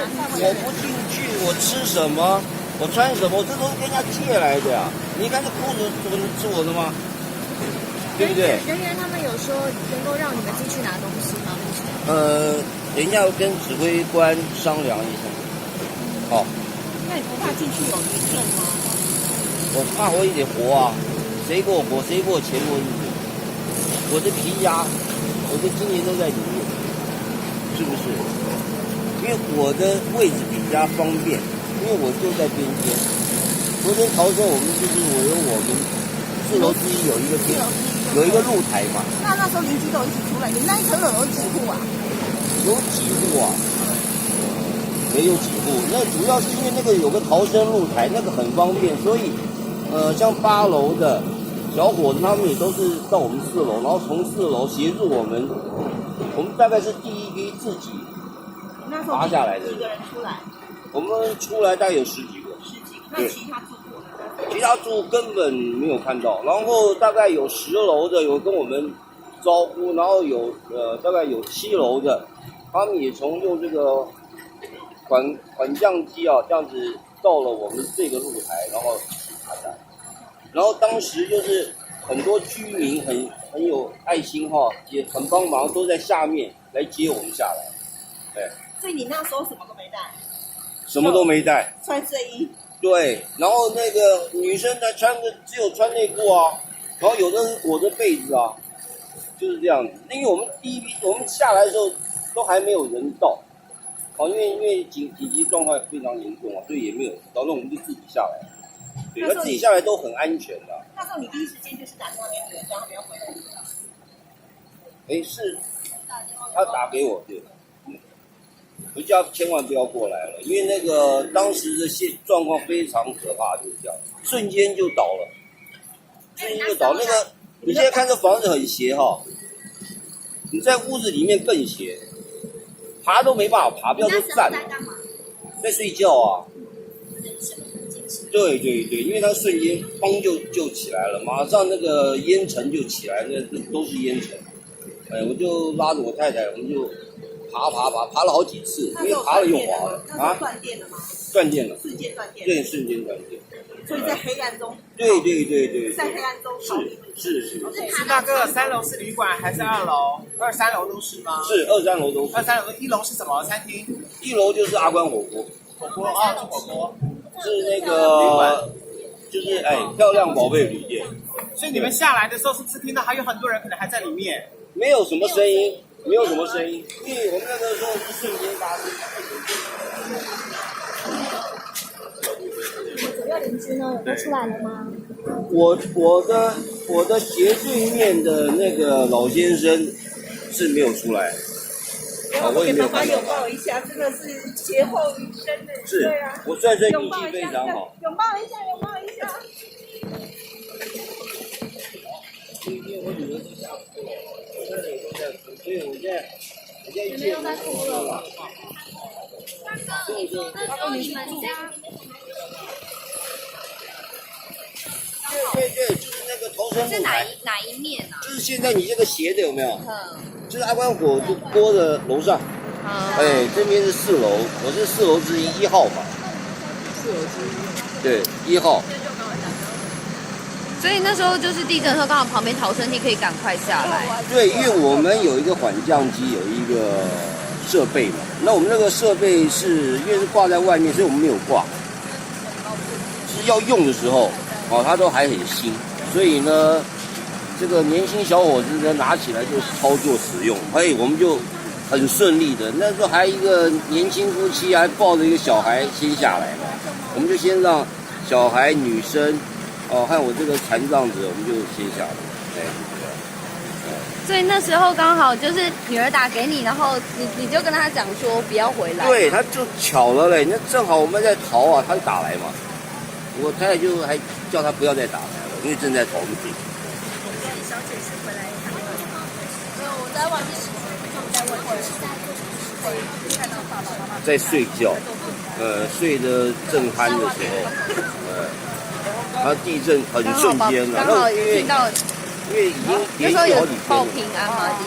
我不进去，我吃什么？我穿什么？我这都是跟人家借来的呀！你看这裤子是我的吗？对不对？人员他们有说能够让你们进去拿东西吗？等一下我跟指挥官商量一下。好。那你不怕进去有余震吗？我怕我也得活啊！谁给我活？谁给我钱过日子？我的皮夹，我的金钱都在里面，是不是？因为我的位置比较方便，因为我就在边间。昨天逃生，我们就是我们4楼之一有一个露台嘛。那时候邻居都一起出来，你们那一层楼有几户啊？有几户啊？没有几户。那主要是因为那个有个逃生露台，那个很方便，所以像8楼的小伙子他们也都是到我们4楼，然后从4楼协助我们大概是第一批自己爬下来的。几个人出来？我们出来大概有10几个。10几个。那其他住户呢？其他住户根本没有看到，然后大概有10楼的有跟我们招呼，然后大概有7楼的，他们也从用这个缓降机啊，这样子到了我们这个露台，然后爬下来。然后当时就是很多居民很有爱心哈，也很帮忙，都在下面来接我们下来。对。所以你那时候什么都没带？什么都没带。穿睡衣。对，然后那个女生才只有穿内裤啊，然后有的是裹着被子啊，就是这样子。因为我们我们下来的时候都还没有人到，因为紧急状况非常严重啊，所以也没有人到，那我们就自己下来。对，那自己下来都很安全的。那时候你第一时间就是打电话给你们，叫他们要回来。是他打给我，对。我叫千万不要过来了，因为那个当时的状况非常可怕，就是这样，瞬间就倒了，瞬间就倒。那个你现在看这房子很斜哈，你在屋子里面更斜，爬都没办法爬，不要说站了。在睡觉啊。对，因为它瞬间砰就起来了，马上那个烟尘就起来，那都是烟尘。我就拉着我太太，我们就爬了好几次，因为爬了又滑了啊。断电了吗？断电了。瞬间断电。对，瞬间断电。所以在黑暗中。对。在黑暗中。是。那个3楼是旅馆还是2楼？2、3楼都是吗？是2、3楼都是。2、3楼1楼是什么？餐厅？1楼就是阿关火锅。火锅啊，吃火锅。是那个，就是漂亮宝贝旅店。所以你们下来的时候，是不是听到还有很多人可能还在里面？没有什么声音，因为我们那个时候是瞬间发生。左右邻居呢，有都出来了吗？我的斜对面的那个老先生是没有出来。我也没有看到。拥抱一下，真的是劫后余生的。是，对啊，我算是运气非常好。拥抱一下。今天我女儿都下哭了，我这里都在哭，所以我现在一切都哭了。你们家。对，就是那个逃生是哪一面啊？就是现在你这个斜的有没有？就是阿关火锅的楼上。这边是4楼，我是4楼之一1号嘛。4楼之一。对，1号。所以那时候就是地震的时候，刚好旁边逃生梯可以赶快下来。对，因为我们有一个缓降机，有一个设备嘛。那我们那个设备是因为是挂在外面，所以我们没有挂。是要用的时候，它都还很新，所以呢，这个年轻小伙子呢拿起来就操作使用，我们就很顺利的。那时候还一个年轻夫妻还抱着一个小孩先下来了，我们就先让小孩、女生。和我这个残障者，我们就先下来。所以那时候刚好就是女儿打给你，然后你就跟她讲说不要回来。对，他就巧了嘞，那正好我们在逃啊，他就打来嘛。我太太就还叫他不要再打来了，因为正在逃命。小姐是回来没有，我在外面，在外面看到爸爸妈妈在睡觉，睡得正酣的时候，它地震很瞬间了，刚好听到，因为已经连续好几天了，报平安吗？